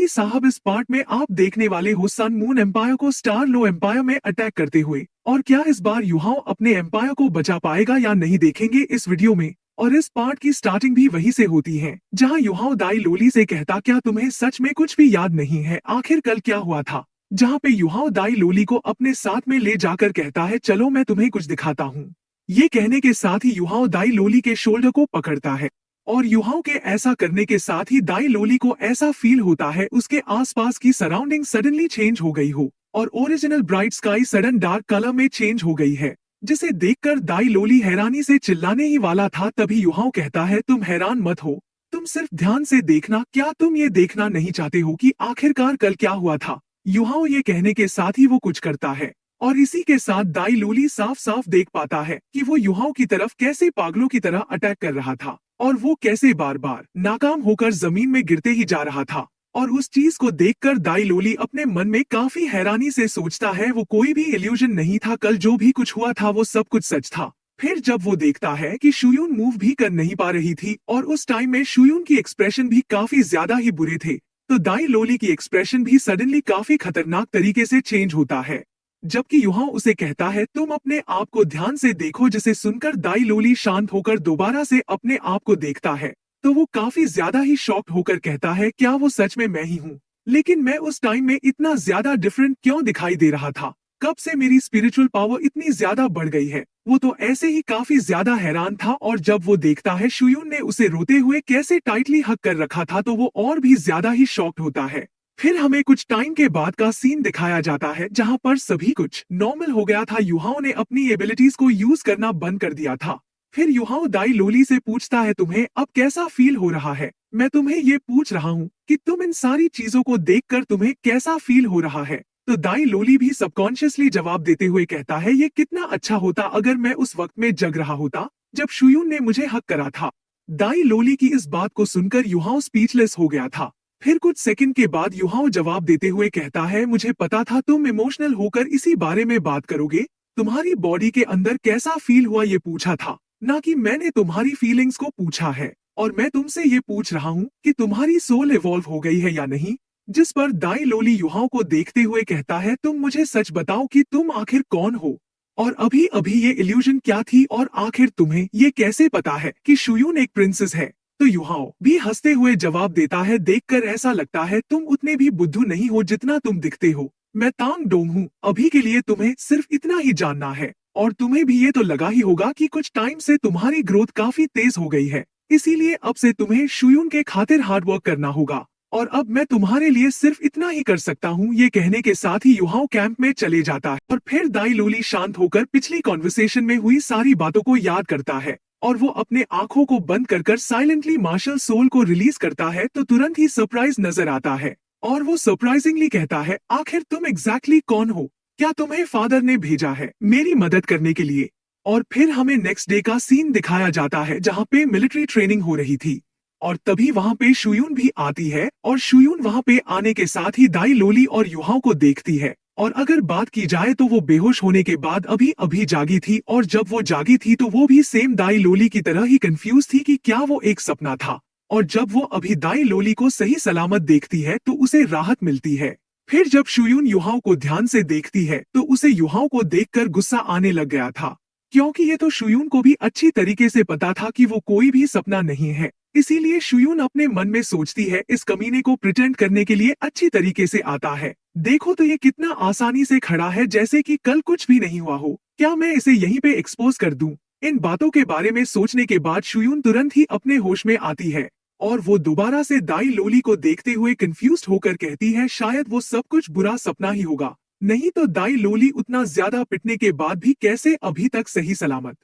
भाई साहब, इस पार्ट में आप देखने वाले हो सन मून एम्पायर को स्टार लो एम्पायर में अटैक करते हुए। और क्या इस बार युहाओ अपने एम्पायर को बचा पाएगा या नहीं, देखेंगे इस वीडियो में। और इस पार्ट की स्टार्टिंग भी वहीं से होती है जहां युहाओ दाई लोली से कहता, क्या तुम्हें सच में कुछ भी याद नहीं है, आखिर कल क्या हुआ था। जहां पे युहाओ दाई लोली को अपने साथ में ले जाकर कहता है, चलो मैं तुम्हें कुछ दिखाता हूँ। ये कहने के साथ ही युहाओ दाई लोली के शोल्डर को पकड़ता है और युहाओ के ऐसा करने के साथ ही दाई लोली को ऐसा फील होता है उसके आसपास की सराउंडिंग सडनली चेंज हो गई हो और original bright sky sudden dark colour में चेंज हो गई है, जिसे देखकर दाई लोली हैरानी से चिल्लाने ही वाला था। तभी युहाओ कहता है, तुम हैरान मत हो, तुम सिर्फ ध्यान से देखना। क्या तुम ये देखना नहीं चाहते हो कि आखिरकार कल क्या हुआ था। युहाओ ये कहने के साथ ही वो कुछ करता है और इसी के साथ दाई लोली साफ साफ देख पाता है कि वो युहाओ की तरफ कैसे पागलों की तरह अटैक कर रहा था और वो कैसे बार बार नाकाम होकर जमीन में गिरते ही जा रहा था। और उस चीज को देखकर दाई लोली अपने मन में काफी हैरानी से सोचता है, वो कोई भी इल्यूजन नहीं था, कल जो भी कुछ हुआ था वो सब कुछ सच था। फिर जब वो देखता है कि शुयून मूव भी कर नहीं पा रही थी और उस टाइम में शुयून की एक्सप्रेशन भी काफी ज्यादा ही बुरे थे, तो दाई लोली की एक्सप्रेशन भी सडनली काफी खतरनाक तरीके से चेंज होता है। जबकि युहाओ उसे कहता है, तुम अपने आप को ध्यान से देखो, जिसे सुनकर दाई लोली शांत होकर दोबारा से अपने आप को देखता है तो वो काफी ज्यादा ही शॉक्ड होकर कहता है, क्या वो सच में मैं ही हूँ। लेकिन मैं उस टाइम में इतना ज्यादा डिफरेंट क्यों दिखाई दे रहा था, कब से मेरी स्पिरिचुअल पावर इतनी ज्यादा बढ़ गई है। वो तो ऐसे ही काफी ज्यादा हैरान था और जब वो देखता है शुयून ने उसे रोते हुए कैसे टाइटली हक कर रखा था तो वो और भी ज्यादा ही शॉक्ड होता है। फिर हमें कुछ टाइम के बाद का सीन दिखाया जाता है जहां पर सभी कुछ नॉर्मल हो गया था। युहाओ ने अपनी एबिलिटीज को यूज करना बंद कर दिया था। फिर युहाओ दाई लोली से पूछता है, तुम्हें अब कैसा फील हो रहा है। मैं तुम्हें ये पूछ रहा हूँ कि तुम इन सारी चीजों को देखकर तुम्हें कैसा फील हो रहा है। तो दाई लोली भी सबकॉन्शियसली जवाब देते हुए कहता है, ये कितना अच्छा होता अगर मैं उस वक्त में जग रहा होता जब शुयून ने मुझे हक करा था। दाई लोली की इस बात को सुनकर युहाओ स्पीचलेस हो गया था। फिर कुछ सेकंड के बाद युहाओ जवाब देते हुए कहता है, मुझे पता था तुम इमोशनल होकर इसी बारे में बात करोगे। तुम्हारी बॉडी के अंदर कैसा फील हुआ ये पूछा था, ना कि मैंने तुम्हारी फीलिंग्स को पूछा है। और मैं तुमसे ये पूछ रहा हूँ कि तुम्हारी सोल इवॉल्व हो गई है या नहीं। जिस पर दाई लोली युहाओ को देखते हुए कहता है, तुम मुझे सच बताओ कि तुम आखिर कौन हो और अभी अभी ये इल्यूजन क्या थी और आखिर तुम्हें ये कैसे पता है कि शुयून एक प्रिंसेस है। तो युहाओ भी हंसते हुए जवाब देता है, देखकर ऐसा लगता है तुम उतने भी बुद्धू नहीं हो जितना तुम दिखते हो। मैं तांग डोंग हूँ, अभी के लिए तुम्हें सिर्फ इतना ही जानना है। और तुम्हें भी ये तो लगा ही होगा कि कुछ टाइम से तुम्हारी ग्रोथ काफी तेज हो गई है, इसीलिए अब से तुम्हें शुयून के खातिर हार्ड वर्क करना होगा और अब मैं तुम्हारे लिए सिर्फ इतना ही कर सकता हूँ। ये कहने के साथ ही युहाओ कैंप में चले जाता है और फिर दाई लोली शांत होकर पिछली कॉन्वर्सेशन में हुई सारी बातों को याद करता है और वो अपने आंखों को बंद कर साइलेंटली मार्शल सोल को रिलीज करता है तो तुरंत ही सरप्राइज नजर आता है और वो सरप्राइजिंगली कहता है, आखिर तुम एग्जैक्टली कौन हो। क्या तुम्हें फादर ने भेजा है मेरी मदद करने के लिए। और फिर हमें नेक्स्ट डे का सीन दिखाया जाता है जहाँ पे मिलिट्री ट्रेनिंग हो रही थी और तभी वहाँ पे शुयून भी आती है और शुयून वहाँ पे आने के साथ ही दाई लोली और युहाओ को देखती है। और अगर बात की जाए तो वो बेहोश होने के बाद अभी अभी जागी थी और जब वो जागी थी तो वो भी सेम दाई लोली की तरह ही कंफ्यूज थी कि क्या वो एक सपना था। और जब वो अभी दाई लोली को सही सलामत देखती है तो उसे राहत मिलती है। फिर जब शुयून युहाओ को ध्यान से देखती है तो उसे युहाओ को देखकर गुस्सा आने लग गया था, क्योंकि ये तो शुयून को भी अच्छी तरीके से पता था कि वो कोई भी सपना नहीं है। इसीलिए शुयून अपने मन में सोचती है, इस कमीने को प्रिटेंड करने के लिए अच्छी तरीके से आता है। देखो तो ये कितना आसानी से खड़ा है जैसे कि कल कुछ भी नहीं हुआ हो। क्या मैं इसे यहीं पे एक्सपोज कर दूं? इन बातों के बारे में सोचने के बाद शुयून तुरंत ही अपने होश में आती है और वो दोबारा से दाई लोली को देखते हुए कंफ्यूज्ड होकर कहती है, शायद वो सब कुछ बुरा सपना ही होगा, नहीं तो दाई लोली उतना ज्यादा पिटने के बाद भी कैसे अभी तक सही सलामत।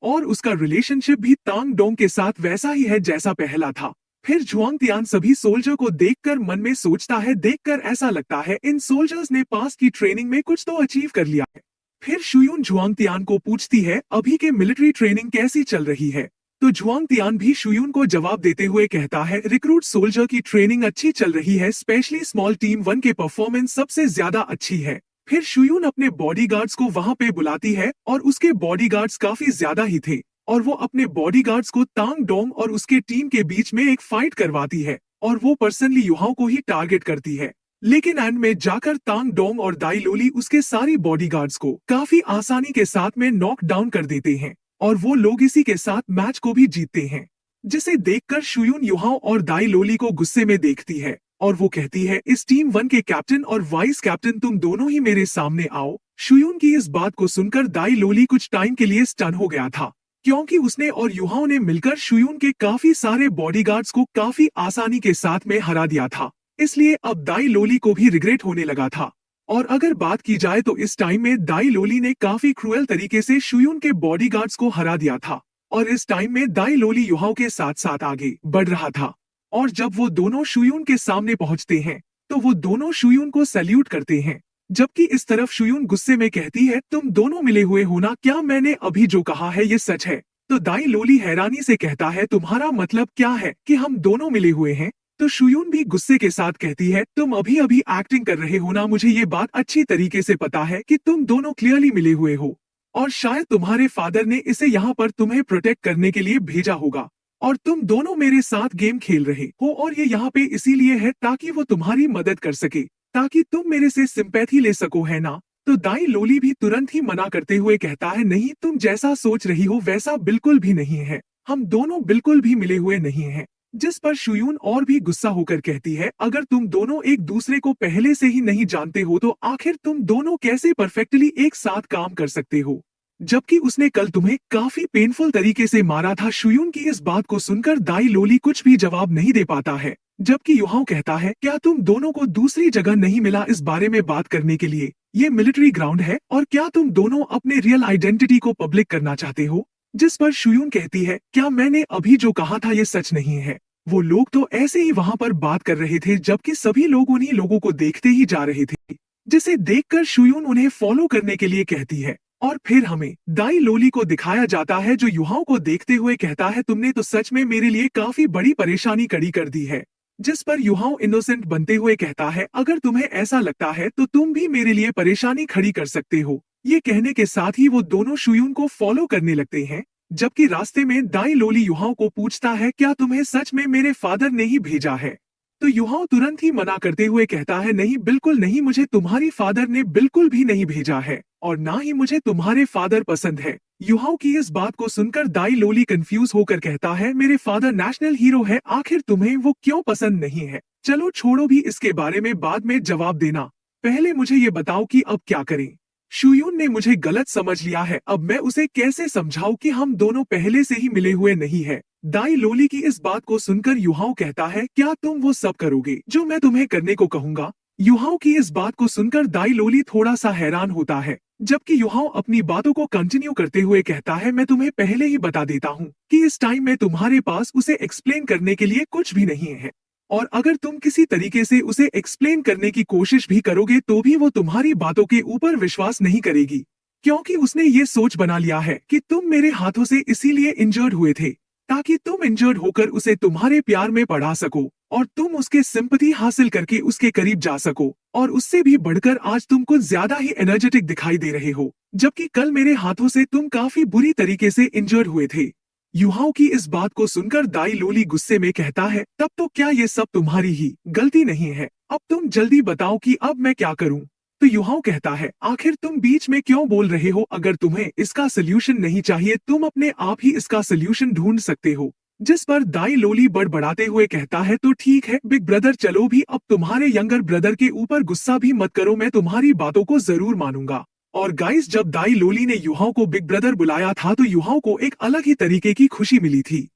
और उसका रिलेशनशिप भी तांग डोंग के साथ वैसा ही है जैसा पहला था। फिर जुआंग तियान सभी सोल्जर को देखकर मन में सोचता है, देखकर ऐसा लगता है इन सोल्जर्स ने पास की ट्रेनिंग में कुछ तो अचीव कर लिया है। फिर शुयून जुआंग तियान को पूछती है, अभी के मिलिट्री ट्रेनिंग कैसी चल रही है। तो जुआंग तियान भी शुयून को जवाब देते हुए कहता है, रिक्रूट सोल्जर की ट्रेनिंग अच्छी चल रही है, स्पेशली स्मॉल टीम 1 के परफॉर्मेंस सबसे ज्यादा अच्छी है। फिर शुयून अपने बॉडीगार्ड्स को वहां पे बुलाती है और उसके बॉडीगार्ड्स काफी ज्यादा ही थे और वो अपने बॉडीगार्ड्स को तांग डोंग और उसके टीम के बीच में एक फाइट करवाती है और वो पर्सनली युहाओ को ही टारगेट करती है। लेकिन एंड में जाकर तांग डोंग और दाई लोली उसके सारी बॉडीगार्ड्स को काफी आसानी के साथ में नॉक डाउन कर देते हैं और वो लोग इसी के साथ मैच को भी जीतते हैं। जिसे देखकर शुयून युहाओ और दाई लोली को गुस्से में देखती है और वो कहती है, इस टीम 1 के कैप्टन और वाइस कैप्टन तुम दोनों ही मेरे सामने आओ। शुयून की इस बात को सुनकर दाई लोली कुछ टाइम के लिए स्टन हो गया था, क्योंकि उसने और युहाओ ने मिलकर शुयून के काफी सारे बॉडीगार्ड्स को काफी आसानी के साथ में हरा दिया था। इसलिए अब दाई लोली को भी रिग्रेट होने लगा था। और अगर बात की जाए तो इस टाइम में दाई लोली ने काफी क्रूएल तरीके से शुयून के बॉडीगार्ड्स को हरा दिया था और इस टाइम में दाई लोली युहाओ के साथ साथ आगे बढ़ रहा था। और जब वो दोनों शुयून के सामने पहुंचते हैं तो वो दोनों शुयून को सैल्यूट करते हैं, जबकि इस तरफ शुयून गुस्से में कहती है, तुम दोनों मिले हुए हो ना, क्या मैंने अभी जो कहा है ये सच है? तो दाई लोली हैरानी से कहता है, तुम्हारा मतलब क्या है कि हम दोनों मिले हुए हैं? तो शुयून भी गुस्से के साथ कहती है, तुम अभी अभी एक्टिंग कर रहे हो ना, मुझे ये बात अच्छी तरीके से पता है कि तुम दोनों क्लियरली मिले हुए हो और शायद तुम्हारे फादर ने इसे यहाँ पर तुम्हें प्रोटेक्ट करने के लिए भेजा होगा और तुम दोनों मेरे साथ गेम खेल रहे हो और ये यहाँ पे इसीलिए है ताकि वो तुम्हारी मदद कर सके, ताकि तुम मेरे से सिंपैथी ले सको, है ना? तो दाई लोली भी तुरंत ही मना करते हुए कहता है, नहीं, तुम जैसा सोच रही हो वैसा बिल्कुल भी नहीं है, हम दोनों बिल्कुल भी मिले हुए नहीं हैं। जिस पर शुयून और भी गुस्सा होकर कहती है, अगर तुम दोनों एक दूसरे को पहले से ही नहीं जानते हो तो आखिर तुम दोनों कैसे परफेक्टली एक साथ काम कर सकते हो, जबकि उसने कल तुम्हें काफी पेनफुल तरीके से मारा था। शुयून की इस बात को सुनकर दाई लोली कुछ भी जवाब नहीं दे पाता है, जबकि युहाओ कहता है, क्या तुम दोनों को दूसरी जगह नहीं मिला इस बारे में बात करने के लिए? ये मिलिट्री ग्राउंड है और क्या तुम दोनों अपने रियल आइडेंटिटी को पब्लिक करना चाहते हो? जिस पर शुयून कहती है, क्या मैंने अभी जो कहा था ये सच नहीं है? वो लोग तो ऐसे ही वहाँ पर बात कर रहे थे जबकि सभी लोग उन्हीं लोगों को देखते ही जा रहे थे। जिसे देखकर शुयून उन्हें फॉलो करने के लिए कहती है और फिर हमें दाई लोली को दिखाया जाता है जो युहाओ को देखते हुए कहता है, तुमने तो सच में मेरे लिए काफी बड़ी परेशानी खड़ी कर दी है। जिस पर युहाओ इनोसेंट बनते हुए कहता है, अगर तुम्हें ऐसा लगता है तो तुम भी मेरे लिए परेशानी खड़ी कर सकते हो। ये कहने के साथ ही वो दोनों शुयून को फॉलो करने लगते हैं, जबकि रास्ते में दाई लोली युहाओ को पूछता है, क्या तुम्हें सच में मेरे फादर ने ही भेजा है? तो युहाओ तुरंत ही मना करते हुए कहता है, नहीं, बिल्कुल नहीं, मुझे तुम्हारी फादर ने बिल्कुल भी नहीं भेजा है और ना ही मुझे तुम्हारे फादर पसंद है। युहाओ की इस बात को सुनकर दाई लोली कंफ्यूज होकर कहता है, मेरे फादर नेशनल हीरो है, आखिर तुम्हें वो क्यों पसंद नहीं है? चलो छोड़ो भी इसके बारे में बाद में जवाब देना, पहले मुझे ये बताओ कि अब क्या करें? शुयून ने मुझे गलत समझ लिया है, अब मैं उसे कैसे समझाऊं कि हम दोनों पहले से ही मिले हुए नहीं है? दाई लोली की इस बात को सुनकर युहाओ कहता है, क्या तुम वो सब करोगे जो मैं तुम्हें करने को कहूंगा? युहाओ की इस बात को सुनकर दाई लोली थोड़ा सा हैरान होता है, जबकि युहाओ अपनी बातों को कंटिन्यू करते हुए कहता है, मैं तुम्हें पहले ही बता देता हूँ कि इस टाइम में तुम्हारे पास उसे एक्सप्लेन करने के लिए कुछ भी नहीं है और अगर तुम किसी तरीके से उसे एक्सप्लेन करने की कोशिश भी करोगे तो भी वो तुम्हारी बातों के ऊपर विश्वास नहीं करेगी, क्योंकि उसने ये सोच बना लिया है कि तुम मेरे हाथों से इसीलिए इंजर्ड हुए थे ताकि तुम इंजर्ड होकर उसे तुम्हारे प्यार में पढ़ा सको और तुम उसके सिंपैथी हासिल करके उसके करीब जा सको। और उससे भी बढ़कर आज तुम कुछ ज्यादा ही एनर्जेटिक दिखाई दे रहे हो, जबकि कल मेरे हाथों से तुम काफी बुरी तरीके से इंजर्ड हुए थे। युहाओ की इस बात को सुनकर दाई लोली गुस्से में कहता है, तब तो क्या ये सब तुम्हारी ही गलती नहीं है? अब तुम जल्दी बताओ कि अब मैं क्या करूं? तो युहाओ कहता है, आखिर तुम बीच में क्यों बोल रहे हो? अगर तुम्हें इसका सोल्यूशन नहीं चाहिए तुम अपने आप ही इसका सोल्यूशन ढूंढ सकते हो। जिस पर दाई लोली बड़बड़ाते हुए कहता है, तो ठीक है बिग ब्रदर, चलो भी अब तुम्हारे यंगर ब्रदर के ऊपर गुस्सा भी मत करो, मैं तुम्हारी बातों को जरूर मानूंगा। और गाइस, जब दाई लोली ने युहाओ को बिग ब्रदर बुलाया था तो युहाओ को एक अलग ही तरीके की खुशी मिली थी।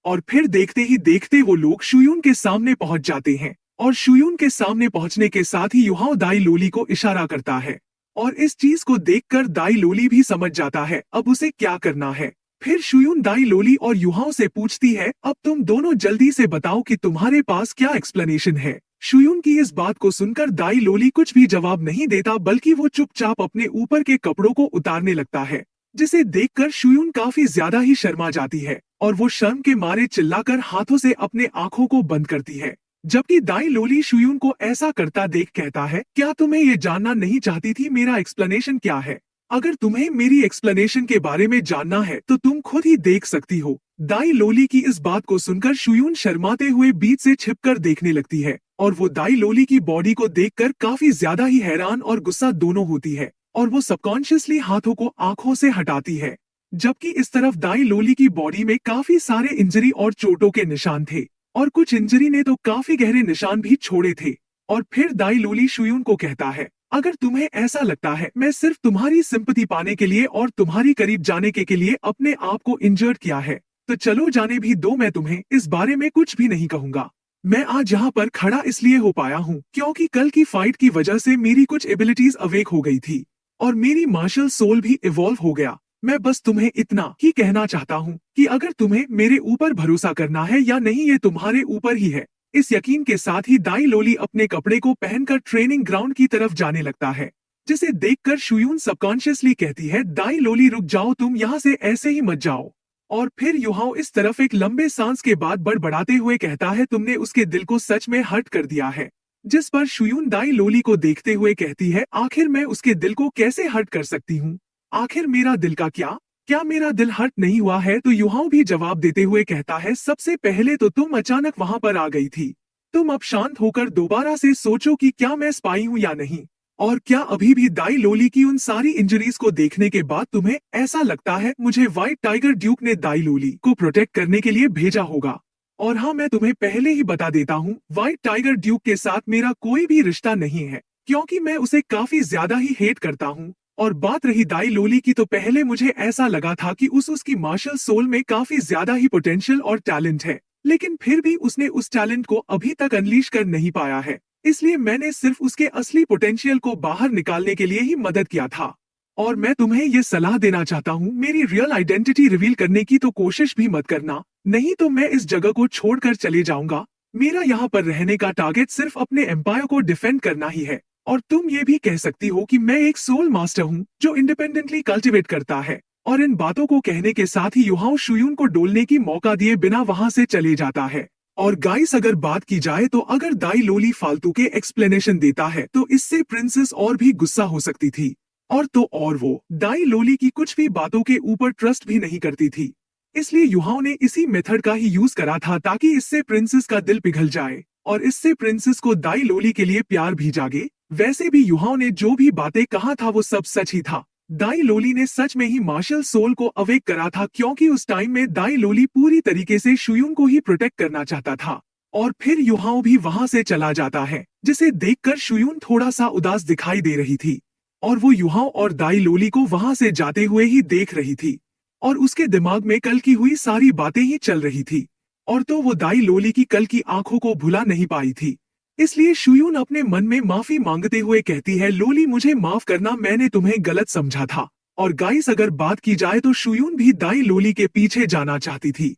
और फिर देखते ही देखते वो लोग शुयून के सामने पहुंच जाते हैं और शुयून के सामने पहुंचने के साथ ही युहाओ दाई लोली को इशारा करता है और इस चीज को देखकर दाई लोली भी समझ जाता है अब उसे क्या करना है। फिर शुयून दाई लोली और युहाओ से पूछती है, अब तुम दोनों जल्दी से बताओ कि तुम्हारे पास क्या एक्सप्लेनेशन है? शुयून की इस बात को सुनकर दाई लोली कुछ भी जवाब नहीं देता, बल्कि वो चुपचाप अपने ऊपर के कपड़ों को उतारने लगता है, जिसे देखकर शुयून काफी ज्यादा ही शर्मा जाती है और वो शर्म के मारे चिल्लाकर हाथों से अपने आंखों को बंद करती है। जबकि दाई लोली शुयून को ऐसा करता देख कहता है, क्या तुम्हें ये जानना नहीं चाहती थी मेरा एक्सप्लेनेशन क्या है? अगर तुम्हें मेरी एक्सप्लेनेशन के बारे में जानना है तो तुम खुद ही देख सकती हो। दाई लोली की इस बात को सुनकर शुयून शर्माते हुए बीच से छिपकर देखने लगती है और वो दाई लोली की बॉडी को देखकर काफी ज्यादा ही हैरान और गुस्सा दोनों होती है और वो सबकॉन्शियसली हाथों को आंखों से हटाती है। जबकि इस तरफ दाई लोली की बॉडी में काफी सारे इंजरी और चोटों के निशान थे और कुछ इंजरी ने तो काफी गहरे निशान भी छोड़े थे। और फिर दाई लोली शुयून को कहता है, अगर तुम्हें ऐसा लगता है मैं सिर्फ तुम्हारी सिंपैथी पाने के लिए और तुम्हारी करीब जाने के लिए अपने आप को इंजर्ड किया है तो चलो जाने भी दो, मैं तुम्हें इस बारे में कुछ भी नहीं कहूंगा। मैं आज यहाँ पर खड़ा इसलिए हो पाया हूँ क्योंकि कल की फाइट की वजह से मेरी कुछ एबिलिटीज अवेक हो गई थी और मेरी मार्शल सोल भी इवॉल्व हो गया। मैं बस तुम्हें इतना ही कहना चाहता हूँ कि अगर तुम्हें मेरे ऊपर भरोसा करना है या नहीं ये तुम्हारे ऊपर ही है। इस यकीन के साथ ही दाई लोली अपने कपड़े को पहनकर ट्रेनिंग ग्राउंड की तरफ जाने लगता है, जिसे देखकर शुयून सबकॉन्शियसली कहती है, दाई लोली रुक जाओ, तुम यहाँ से ऐसे ही मत जाओ। और फिर युहाओ इस तरफ एक लंबे सांस के बाद बड़बड़ाते हुए कहता है, तुमने उसके दिल को सच में हर्ट कर दिया है। जिस पर शुयून दाई लोली को देखते हुए कहती है, आखिर मैं उसके दिल को कैसे हर्ट कर सकती हूँ? आखिर मेरा दिल का क्या मेरा दिल हर्ट नहीं हुआ है? तो युहाओ भी जवाब देते हुए कहता है, सबसे पहले तो तुम अचानक वहां पर आ गई थी। तुम अब शांत होकर दोबारा से सोचो कि क्या मैं स्पाई हूँ या नहीं, और क्या अभी भी दाई लोली की उन सारी इंजरीज को देखने के बाद तुम्हें ऐसा लगता है मुझे व्हाइट टाइगर ड्यूक ने दाई लोली को प्रोटेक्ट करने के लिए भेजा होगा? और हाँ, मैं तुम्हें पहले ही बता देता हूँ, व्हाइट टाइगर ड्यूक के साथ मेरा कोई भी रिश्ता नहीं है क्योंकि मैं उसे काफी ज्यादा ही हेट करता हूँ। और बात रही दाई लोली की, तो पहले मुझे ऐसा लगा था कि उसकी मार्शल सोल में काफी ज्यादा ही पोटेंशियल और टैलेंट है, लेकिन फिर भी उसने उस टैलेंट को अभी तक अनलीश कर नहीं पाया है। इसलिए मैंने सिर्फ उसके असली पोटेंशियल को बाहर निकालने के लिए ही मदद किया था। और मैं तुम्हें ये सलाह देना चाहता हूँ, मेरी रियल आइडेंटिटी रिवील करने की तो कोशिश भी मत करना, नहीं तो मैं इस जगह को छोड़कर चले जाऊंगा। मेरा यहाँ पर रहने का टारगेट सिर्फ अपने एम्पायर को डिफेंड करना ही है। और तुम ये भी कह सकती हो कि मैं एक सोल मास्टर हूँ जो इंडिपेंडेंटली कल्टिवेट करता है। और इन बातों को कहने के साथ ही युहाओ शुयून को डोलने की मौका दिए बिना वहां से चले जाता है। और गाइस, अगर बात की जाए तो अगर दाई लोली फालतू के एक्सप्लेनेशन देता है तो इससे प्रिंसेस और भी गुस्सा हो सकती थी, और तो और वो दाई लोली की कुछ भी बातों के ऊपर ट्रस्ट भी नहीं करती थी। इसलिए युहाओ ने इसी मेथड का ही यूज करा था ताकि इससे प्रिंसेस का दिल पिघल जाए और इससे प्रिंसेस को दाई लोली के लिए प्यार भी जागे। वैसे भी युहाओ ने जो भी बातें कहा था वो सब सच ही था। दाई लोली ने सच में ही मार्शल सोल को अवेक करा था क्योंकि उस टाइम में दाई लोली पूरी तरीके से शुयून को ही प्रोटेक्ट करना चाहता था। और फिर युहाओ भी वहां से चला जाता है, जिसे देखकर शुयून थोड़ा सा उदास दिखाई दे रही थी और वो युहाओ और दाई लोली को वहां से जाते हुए ही देख रही थी और उसके दिमाग में कल की हुई सारी बातें ही चल रही थी। और तो वो दाई लोली की कल की आंखों को भुला नहीं पाई थी। इसलिए शुयून अपने मन में माफी मांगते हुए कहती है, लोली मुझे माफ करना, मैंने तुम्हें गलत समझा था। और गाइस, अगर बात की जाए तो शुयून भी दाई लोली के पीछे जाना चाहती थी,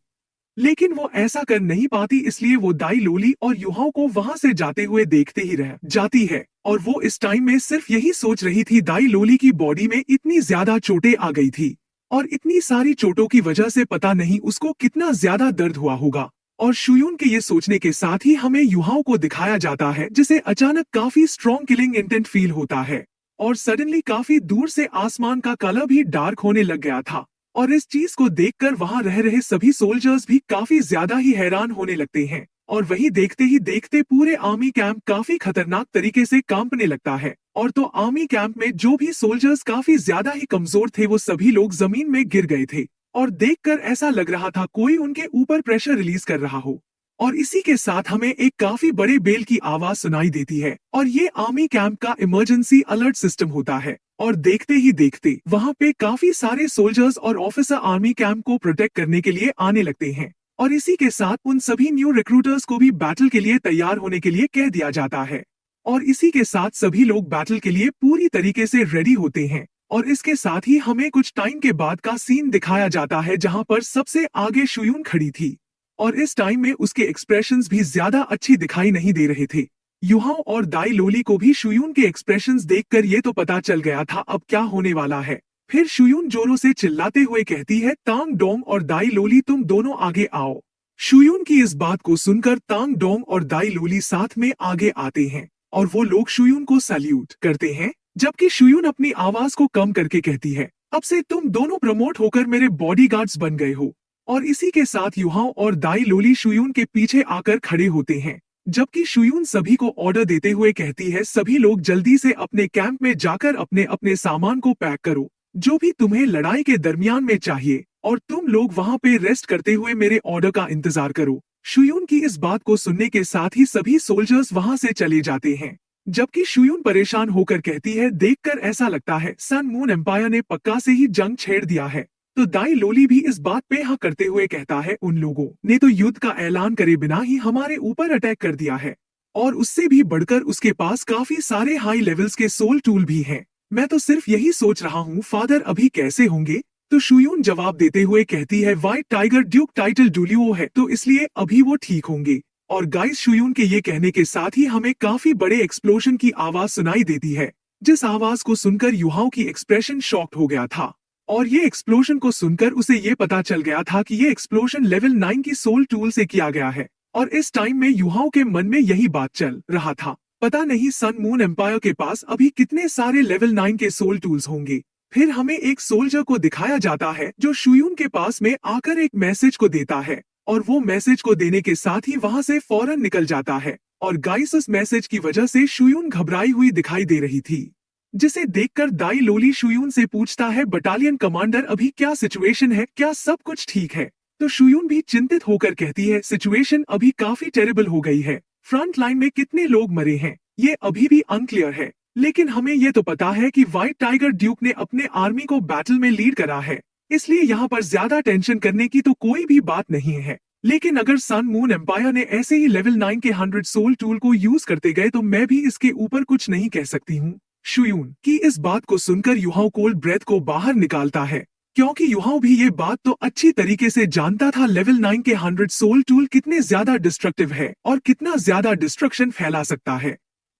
लेकिन वो ऐसा कर नहीं पाती, इसलिए वो दाई लोली और युहाओ को वहां से जाते हुए देखते ही रह जाती है। और वो इस टाइम में सिर्फ यही सोच रही थी, दाई लोली की बॉडी में इतनी ज्यादा चोटें आ गई थी और इतनी सारी चोटों की वजह से पता नहीं उसको कितना ज्यादा दर्द हुआ होगा। और शुयून के ये सोचने के साथ ही हमें युहाओ को दिखाया जाता है, जिसे अचानक काफी स्ट्रॉन्ग किलिंग इंटेंट फील होता है और सडनली काफी दूर से आसमान का कलर भी डार्क होने लग गया था। और इस चीज को देखकर वहां रह रहे सभी सोल्जर्स भी काफी ज्यादा ही हैरान होने लगते हैं और वही देखते ही देखते पूरे आर्मी कैंप काफी खतरनाक तरीके से कांपने लगता है। और तो आर्मी कैंप में जो भी सोल्जर्स काफी ज्यादा ही कमजोर थे वो सभी लोग जमीन में गिर गए थे और देखकर ऐसा लग रहा था कोई उनके ऊपर प्रेशर रिलीज कर रहा हो। और इसी के साथ हमें एक काफी बड़े बेल की आवाज सुनाई देती है और ये आर्मी कैंप का इमरजेंसी अलर्ट सिस्टम होता है। और देखते ही देखते वहां पे काफी सारे सोल्जर्स और ऑफिसर आर्मी कैंप को प्रोटेक्ट करने के लिए आने लगते हैं और इसी के साथ उन सभी न्यू रिक्रूटर्स को भी बैटल के लिए तैयार होने के लिए कह दिया जाता है। और इसी के साथ सभी लोग बैटल के लिए पूरी तरीके से रेडी होते हैं। और इसके साथ ही हमें कुछ टाइम के बाद का सीन दिखाया जाता है जहां पर सबसे आगे शुयून खड़ी थी और इस टाइम में उसके एक्सप्रेशंस भी ज्यादा अच्छी दिखाई नहीं दे रहे थे। युहाओ और दाई लोली को भी शुयून के एक्सप्रेशंस देखकर ये तो पता चल गया था अब क्या होने वाला है। फिर शुयून जोरों से चिल्लाते हुए कहती है, तांग डोंग और दाई लोली तुम दोनों आगे आओ। शुयून की इस बात को सुनकर तांग डोंग और दाई लोली साथ में आगे आते हैं और वो लोग शुयून को सैल्यूट करते हैं, जबकि शुयून अपनी आवाज को कम करके कहती है, अब से तुम दोनों प्रमोट होकर मेरे बॉडीगार्ड्स बन गए हो। और इसी के साथ युहाओ और दाई लोली शुयून के पीछे आकर खड़े होते हैं, जबकि शुयून सभी को ऑर्डर देते हुए कहती है, सभी लोग जल्दी से अपने कैंप में जाकर अपने अपने सामान को पैक करो, जो भी तुम्हें लड़ाई के दरमियान में चाहिए, और तुम लोग वहाँ पे रेस्ट करते हुए मेरे ऑर्डर का इंतजार करो। शुयून की इस बात को सुनने के साथ ही सभी सोल्जर्स वहाँ से चले जाते हैं, जबकि शुयून परेशान होकर कहती है, देखकर ऐसा लगता है सन मून एम्पायर ने पक्का से ही जंग छेड़ दिया है। तो दाई लोली भी इस बात पे हाँ करते हुए कहता है, उन लोगों ने तो युद्ध का ऐलान करे बिना ही हमारे ऊपर अटैक कर दिया है, और उससे भी बढ़कर उसके पास काफी सारे हाई लेवल्स के सोल टूल भी हैं। मैं तो सिर्फ यही सोच रहा हूँ फादर अभी कैसे होंगे। तो शुयून जवाब देते हुए कहती है, व्हाइट टाइगर ड्यूक टाइटल डुलियो है, तो इसलिए अभी वो ठीक होंगे। और गाइस, शुयून के ये कहने के साथ ही हमें काफी बड़े एक्सप्लोजन की आवाज सुनाई देती है, जिस आवाज को सुनकर युहाओं की एक्सप्रेशन शॉक्ड हो गया था। और ये एक्सप्लोजन को सुनकर उसे ये पता चल गया था कि ये एक्सप्लोजन लेवल 9 की सोल टूल से किया गया है। और इस टाइम में युहाओं के मन में यही बात चल रहा था, पता नहीं सन मून एम्पायर के पास अभी कितने सारे लेवल 9 के सोल टूल्स होंगे। फिर हमें एक सोल्जर को दिखाया जाता है जो शुयून के पास में आकर एक मैसेज को देता है, और वो मैसेज को देने के साथ ही वहाँ से फौरन निकल जाता है। और गाइस, उस मैसेज की वजह से शुयून घबराई हुई दिखाई दे रही थी, जिसे देखकर दाई लोली शुयून से पूछता है, बटालियन कमांडर अभी क्या सिचुएशन है, क्या सब कुछ ठीक है। तो शुयून भी चिंतित होकर कहती है, सिचुएशन अभी काफी टेरेबल हो गई है, फ्रंट लाइन में कितने लोग मरे हैं ये अभी भी अनक्लियर है, लेकिन हमें ये तो पता है कि व्हाइट टाइगर ड्यूक ने अपने आर्मी को बैटल में लीड करा है, इसलिए यहाँ पर ज्यादा टेंशन करने की तो कोई भी बात नहीं है। लेकिन अगर सन मून एम्पायर ने ऐसे ही लेवल 9 के 100 सोल टूल को यूज करते गए तो मैं भी इसके ऊपर कुछ नहीं कह सकती हूँ। शुयून की इस बात को सुनकर युहाओ कोल्ड ब्रेथ को बाहर निकालता है, क्योंकि युहाओ भी ये बात तो अच्छी तरीके से जानता था लेवल 9 के 100 सोल टूल कितने ज्यादा डिस्ट्रक्टिव है और कितना ज्यादा डिस्ट्रक्शन फैला सकता है।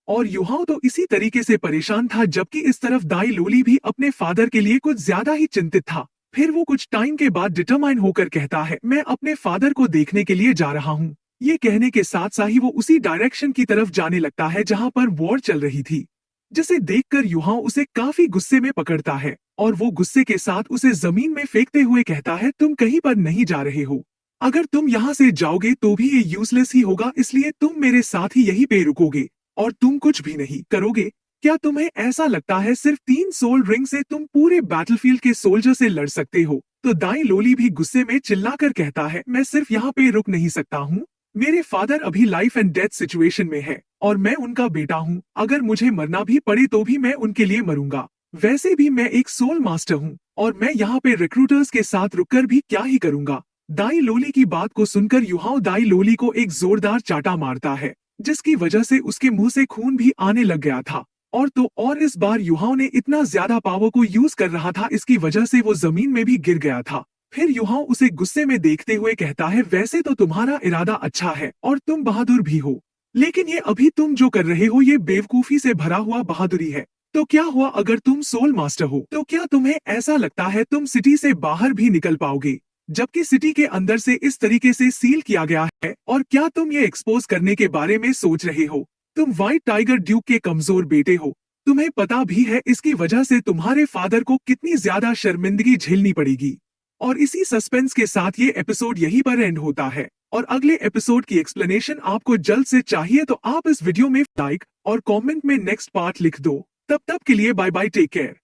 और युहाओ तो इसी तरीके से परेशान था, जबकि इस तरफ दाई लोली भी अपने फादर के लिए कुछ ज्यादा ही चिंतित था। फिर वो कुछ टाइम के बाद डिटरमाइन होकर कहता है, मैं अपने फादर को देखने के लिए जा रहा हूँ। ये कहने के साथ साथ ही वो उसी डायरेक्शन की तरफ जाने लगता है जहाँ पर वॉर चल रही थी, जिसे देखकर युहाओ उसे काफी गुस्से में पकड़ता है, और वो गुस्से के साथ उसे जमीन में फेंकते हुए कहता है, तुम कहीं पर नहीं जा रहे हो, अगर तुम यहाँ से जाओगे तो भी ये यूजलेस ही होगा, इसलिए तुम मेरे साथ ही यहीं पे रुकोगे और तुम कुछ भी नहीं करोगे। क्या तुम्हें ऐसा लगता है सिर्फ 3 सोल रिंग से तुम पूरे बैटलफील्ड के सोल्जर से लड़ सकते हो? तो दाई लोली भी गुस्से में चिल्लाकर कहता है, मैं सिर्फ यहाँ पे रुक नहीं सकता हूँ, मेरे फादर अभी लाइफ एंड डेथ सिचुएशन में है और मैं उनका बेटा हूँ, अगर मुझे मरना भी पड़े तो भी मैं उनके लिए मरूंगा। वैसे भी मैं एक सोल मास्टर हूँ और मैं यहाँ पे रिक्रूटर्स के साथ रुककर भी क्या ही करूंगा। दाई लोली की बात को सुनकर युहाओ दाई लोली को एक जोरदार चाटा मारता है, जिसकी वजह से उसके मुंह से खून भी आने लग गया था। और इस बार युहाओ ने इतना ज्यादा पावर को यूज कर रहा था, इसकी वजह से वो जमीन में भी गिर गया था। फिर युहाओ उसे गुस्से में देखते हुए कहता है, वैसे तो तुम्हारा इरादा अच्छा है और तुम बहादुर भी हो, लेकिन ये अभी तुम जो कर रहे हो ये बेवकूफी से भरा हुआ बहादुरी है। तो क्या हुआ अगर तुम सोल मास्टर हो? तो क्या तुम्हें ऐसा लगता है तुम सिटी से बाहर भी निकल पाओगे, जबकि सिटी के अंदर से इस तरीके से सील किया गया है? और क्या तुम ये एक्सपोज करने के बारे में सोच रहे हो? तुम व्हाइट टाइगर ड्यूक के कमजोर बेटे हो, तुम्हें पता भी है इसकी वजह से तुम्हारे फादर को कितनी ज्यादा शर्मिंदगी झेलनी पड़ेगी। और इसी सस्पेंस के साथ ये एपिसोड यहीं पर एंड होता है, और अगले एपिसोड की एक्सप्लेनेशन आपको जल्द से चाहिए तो आप इस वीडियो में लाइक और कमेंट में नेक्स्ट पार्ट लिख दो। तब तक के लिए बाय बाय, टेक केयर।